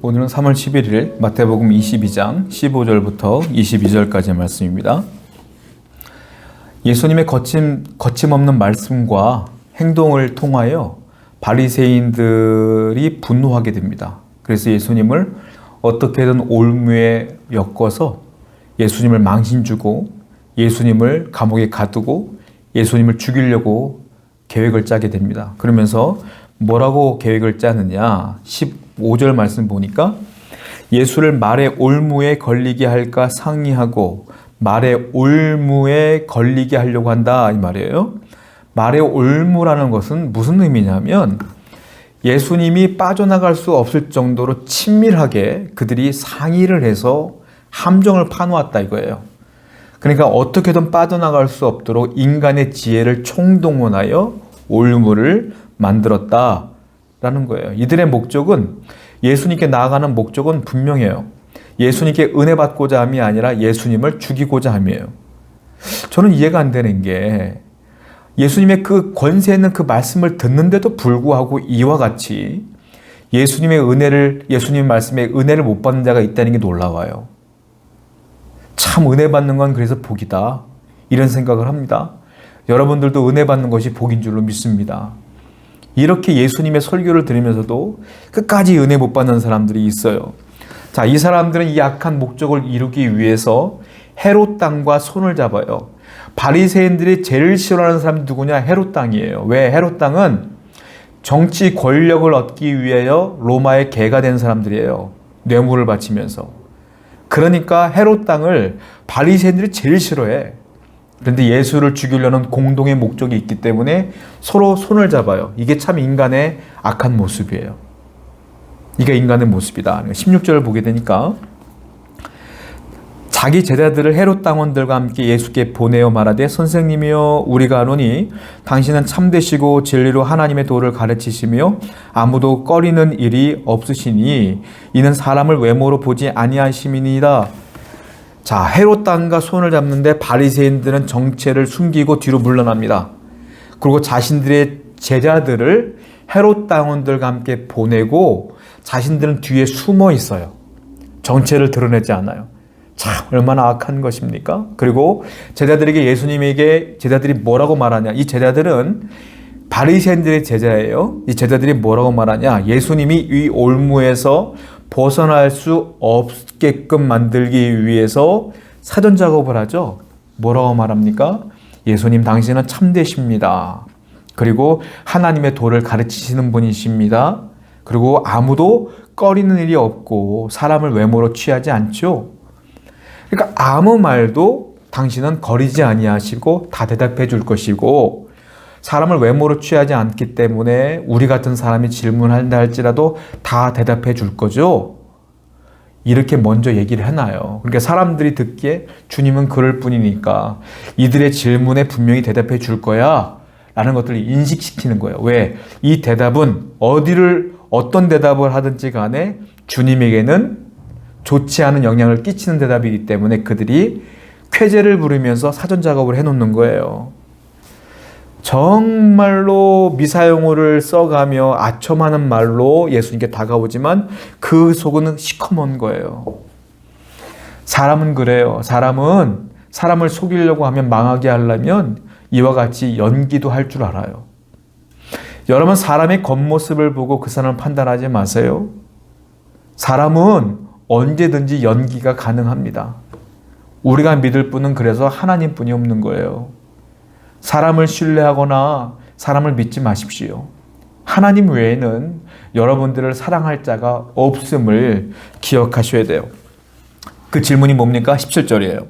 오늘은 3월 11일 마태복음 22장 15절부터 22절까지의 말씀입니다. 예수님의 거침없는 말씀과 행동을 통하여 바리새인들이 분노하게 됩니다. 그래서 예수님을 어떻게든 올무에 엮어서 예수님을 망신주고 예수님을 감옥에 가두고 예수님을 죽이려고 계획을 짜게 됩니다. 그러면서 뭐라고 계획을 짜느냐? 15절 말씀 보니까 예수를 말의 올무에 걸리게 할까 상의하고 말의 올무에 걸리게 하려고 한다 이 말이에요. 말의 올무라는 것은 무슨 의미냐면 예수님이 빠져나갈 수 없을 정도로 친밀하게 그들이 상의를 해서 함정을 파놓았다 이거예요. 그러니까 어떻게든 빠져나갈 수 없도록 인간의 지혜를 총동원하여 올무를 만들었다라는 거예요. 이들의 목적은 예수님께 나아가는 목적은 분명해요. 예수님께 은혜 받고자 함이 아니라 예수님을 죽이고자 함이에요. 저는 이해가 안 되는 게 예수님의 그 권세 있는 그 말씀을 듣는데도 불구하고 이와 같이 예수님 말씀에 은혜를 못 받는 자가 있다는 게 놀라워요. 참 은혜 받는 건 그래서 복이다. 이런 생각을 합니다. 여러분들도 은혜 받는 것이 복인 줄로 믿습니다. 이렇게 예수님의 설교를 들으면서도 끝까지 은혜 못 받는 사람들이 있어요. 자, 이 사람들은 이 악한 목적을 이루기 위해서 헤롯 땅과 손을 잡아요. 바리새인들이 제일 싫어하는 사람이 누구냐? 헤롯 땅이에요. 왜? 헤롯 땅은 정치 권력을 얻기 위하여 로마의 개가 된 사람들이에요. 뇌물을 바치면서. 그러니까 헤롯 땅을 바리새인들이 제일 싫어해. 그런데 예수를 죽이려는 공동의 목적이 있기 때문에 서로 손을 잡아요. 이게 참 인간의 악한 모습이에요. 이게 인간의 모습이다. 16절을 보게 되니까 자기 제자들을 헤롯 당원들과 함께 예수께 보내어 말하되 선생님이여 우리가 아노니 당신은 참되시고 진리로 하나님의 도를 가르치시며 아무도 꺼리는 일이 없으시니 이는 사람을 외모로 보지 아니하심이니이다. 자, 헤롯 땅과 손을 잡는데 바리새인들은 정체를 숨기고 뒤로 물러납니다. 그리고 자신들의 제자들을 헤롯 당원들과 함께 보내고 자신들은 뒤에 숨어 있어요. 정체를 드러내지 않아요. 참 얼마나 악한 것입니까? 그리고 제자들에게 제자들이 뭐라고 말하냐? 이 제자들은 바리새인들의 제자예요. 이 제자들이 뭐라고 말하냐? 예수님이 이 올무에서 벗어날 수 없게끔 만들기 위해서 사전 작업을 하죠. 뭐라고 말합니까? 예수님 당신은 참되십니다. 그리고 하나님의 도를 가르치시는 분이십니다. 그리고 아무도 꺼리는 일이 없고 사람을 외모로 취하지 않죠. 그러니까 아무 말도 당신은 거리지 아니하시고 다 대답해 줄 것이고 사람을 외모로 취하지 않기 때문에 우리 같은 사람이 질문한다 할지라도 다 대답해 줄 거죠. 이렇게 먼저 얘기를 해놔요. 그러니까 사람들이 듣기에 주님은 그럴 뿐이니까 이들의 질문에 분명히 대답해 줄 거야 라는 것들을 인식시키는 거예요. 왜? 이 대답은 어떤 대답을 하든지 간에 주님에게는 좋지 않은 영향을 끼치는 대답이기 때문에 그들이 쾌재를 부르면서 사전 작업을 해놓는 거예요. 정말로 미사용어를 써가며 아첨하는 말로 예수님께 다가오지만 그 속은 시커먼 거예요. 사람은 그래요. 사람은 사람을 속이려고 하면 망하게 하려면 이와 같이 연기도 할 줄 알아요. 여러분 사람의 겉모습을 보고 그 사람을 판단하지 마세요. 사람은 언제든지 연기가 가능합니다. 우리가 믿을 분은 그래서 하나님뿐이 없는 거예요. 사람을 신뢰하거나 사람을 믿지 마십시오. 하나님 외에는 여러분들을 사랑할 자가 없음을 기억하셔야 돼요. 그 질문이 뭡니까? 17절이에요.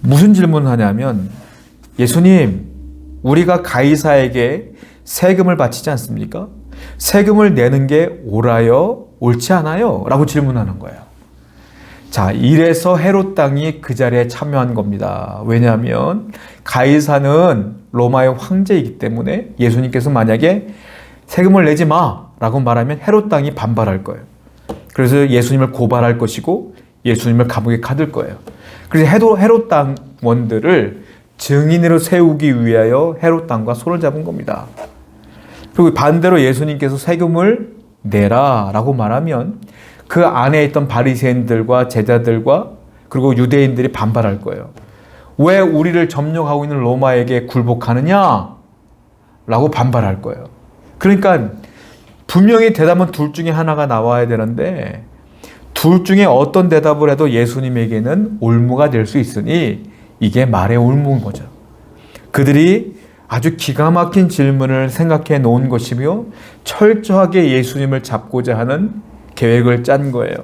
무슨 질문을 하냐면 예수님, 우리가 가이사에게 세금을 바치지 않습니까? 세금을 내는 게 옳아요? 옳지 않아요? 라고 질문하는 거예요. 자, 이래서 헤롯 땅이 그 자리에 참여한 겁니다. 왜냐하면 가이사는 로마의 황제이기 때문에 예수님께서 만약에 세금을 내지 마 라고 말하면 헤롯 땅이 반발할 거예요. 그래서 예수님을 고발할 것이고 예수님을 감옥에 가둘 거예요. 그래서 헤롯 땅원들을 증인으로 세우기 위하여 헤롯 땅과 손을 잡은 겁니다. 그리고 반대로 예수님께서 세금을 내라 라고 말하면 그 안에 있던 바리새인들과 제자들과 그리고 유대인들이 반발할 거예요. 왜 우리를 점령하고 있는 로마에게 굴복하느냐? 라고 반발할 거예요. 그러니까 분명히 대답은 둘 중에 하나가 나와야 되는데 둘 중에 어떤 대답을 해도 예수님에게는 올무가 될 수 있으니 이게 말의 올무인 거죠. 그들이 아주 기가 막힌 질문을 생각해 놓은 것이며 철저하게 예수님을 잡고자 하는 계획을 짠 거예요.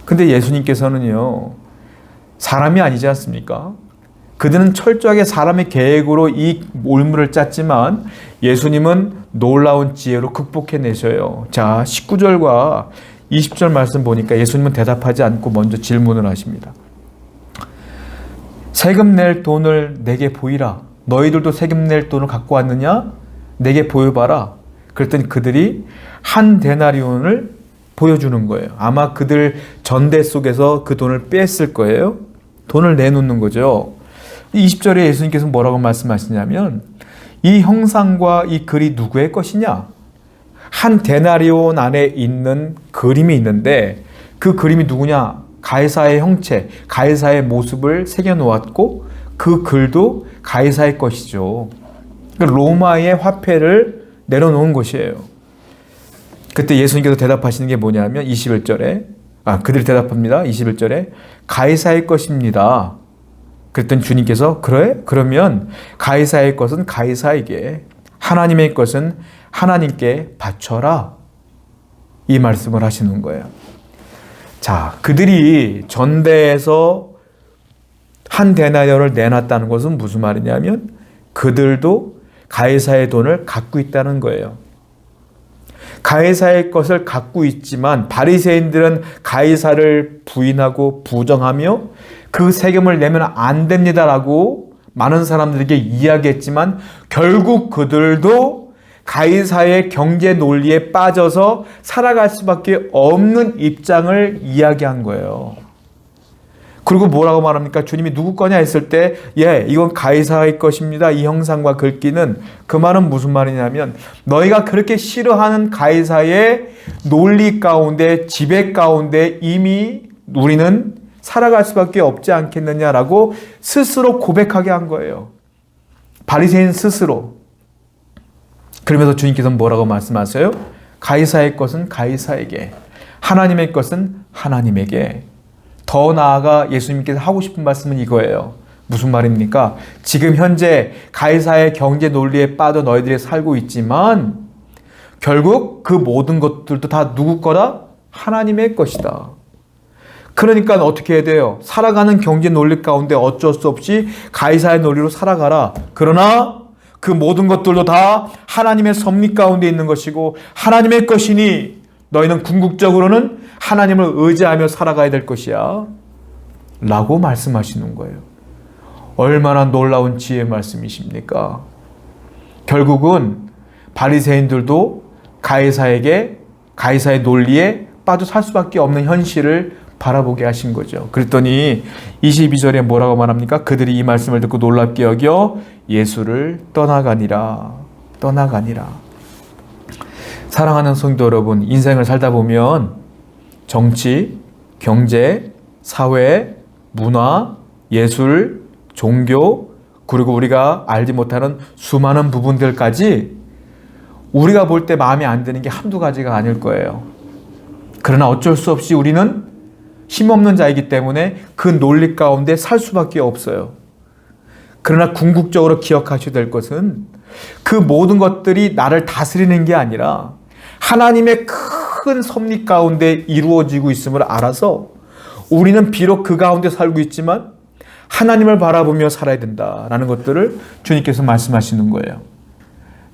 근데 예수님께서는요, 사람이 아니지 않습니까? 그들은 철저하게 사람의 계획으로 이 올무를 짰지만 예수님은 놀라운 지혜로 극복해내셔요. 자, 19절과 20절 말씀 보니까 예수님은 대답하지 않고 먼저 질문을 하십니다. 세금 낼 돈을 내게 보이라. 너희들도 세금 낼 돈을 갖고 왔느냐? 내게 보여봐라. 그랬더니 그들이 한 데나리온을 보여주는 거예요. 아마 그들 전대 속에서 그 돈을 뺐을 거예요. 돈을 내놓는 거죠. 20절에 예수님께서 뭐라고 말씀하시냐면 이 형상과 이 글이 누구의 것이냐? 한 데나리온 안에 있는 그림이 있는데 그 그림이 누구냐? 가이사의 형체, 가이사의 모습을 새겨놓았고 그 글도 가이사의 것이죠. 로마의 화폐를 내려놓은 것이에요. 그때 예수님께서 대답하시는 게 뭐냐면 21절에 그들이 대답합니다. 21절에 가이사의 것입니다. 그랬더니 주님께서 그래? 그러면 가이사의 것은 가이사에게 하나님의 것은 하나님께 바쳐라. 이 말씀을 하시는 거예요. 자, 그들이 전대에서 한 데나리온을 내놨다는 것은 무슨 말이냐면 그들도 가이사의 돈을 갖고 있다는 거예요. 가이사의 것을 갖고 있지만 바리새인들은 가이사를 부인하고 부정하며 그 세금을 내면 안 됩니다라고 많은 사람들에게 이야기했지만 결국 그들도 가이사의 경제 논리에 빠져서 살아갈 수밖에 없는 입장을 이야기한 거예요. 그리고 뭐라고 말합니까? 주님이 누구 거냐 했을 때 이건 가이사의 것입니다. 이 형상과 글귀는 그 말은 무슨 말이냐면 너희가 그렇게 싫어하는 가이사의 논리 가운데 지배 가운데 이미 우리는 살아갈 수밖에 없지 않겠느냐라고 스스로 고백하게 한 거예요. 바리새인 스스로. 그러면서 주님께서는 뭐라고 말씀하세요? 가이사의 것은 가이사에게, 하나님의 것은 하나님에게. 더 나아가 예수님께서 하고 싶은 말씀은 이거예요. 무슨 말입니까? 지금 현재 가이사의 경제 논리에 빠져 너희들이 살고 있지만 결국 그 모든 것들도 다 누구 거다? 하나님의 것이다. 그러니까 어떻게 해야 돼요? 살아가는 경제 논리 가운데 어쩔 수 없이 가이사의 논리로 살아가라. 그러나 그 모든 것들도 다 하나님의 섭리 가운데 있는 것이고 하나님의 것이니 너희는 궁극적으로는 하나님을 의지하며 살아가야 될 것이야. 라고 말씀하시는 거예요. 얼마나 놀라운 지혜의 말씀이십니까? 결국은 바리새인들도 가이사에게 가이사의 논리에 빠져 살 수밖에 없는 현실을 바라보게 하신 거죠. 그랬더니 22절에 뭐라고 말합니까? 그들이 이 말씀을 듣고 놀랍게 여겨 예수를 떠나가니라. 사랑하는 성도 여러분, 인생을 살다 보면 정치, 경제, 사회, 문화, 예술, 종교, 그리고 우리가 알지 못하는 수많은 부분들까지 우리가 볼 때 마음에 안 드는 게 한두 가지가 아닐 거예요. 그러나 어쩔 수 없이 우리는 힘없는 자이기 때문에 그 논리 가운데 살 수밖에 없어요. 그러나 궁극적으로 기억하셔야 될 것은 그 모든 것들이 나를 다스리는 게 아니라 하나님의 큰 섭리 가운데 이루어지고 있음을 알아서 우리는 비록 그 가운데 살고 있지만 하나님을 바라보며 살아야 된다라는 것들을 주님께서 말씀하시는 거예요.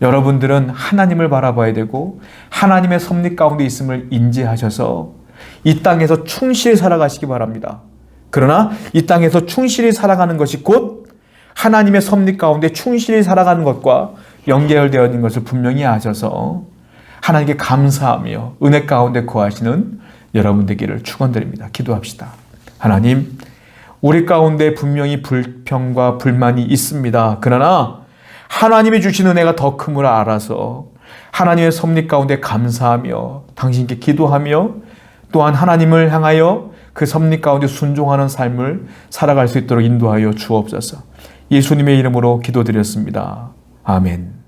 여러분들은 하나님을 바라봐야 되고 하나님의 섭리 가운데 있음을 인지하셔서 이 땅에서 충실히 살아가시기 바랍니다. 그러나 이 땅에서 충실히 살아가는 것이 곧 하나님의 섭리 가운데 충실히 살아가는 것과 연결되어 있는 것을 분명히 아셔서 하나님께 감사하며 은혜 가운데 거하시는 여러분 되기를 축원드립니다. 기도합시다. 하나님, 우리 가운데 분명히 불평과 불만이 있습니다. 그러나 하나님이 주신 은혜가 더 큼을 알아서 하나님의 섭리 가운데 감사하며 당신께 기도하며 또한 하나님을 향하여 그 섭리 가운데 순종하는 삶을 살아갈 수 있도록 인도하여 주옵소서. 예수님의 이름으로 기도드렸습니다. 아멘.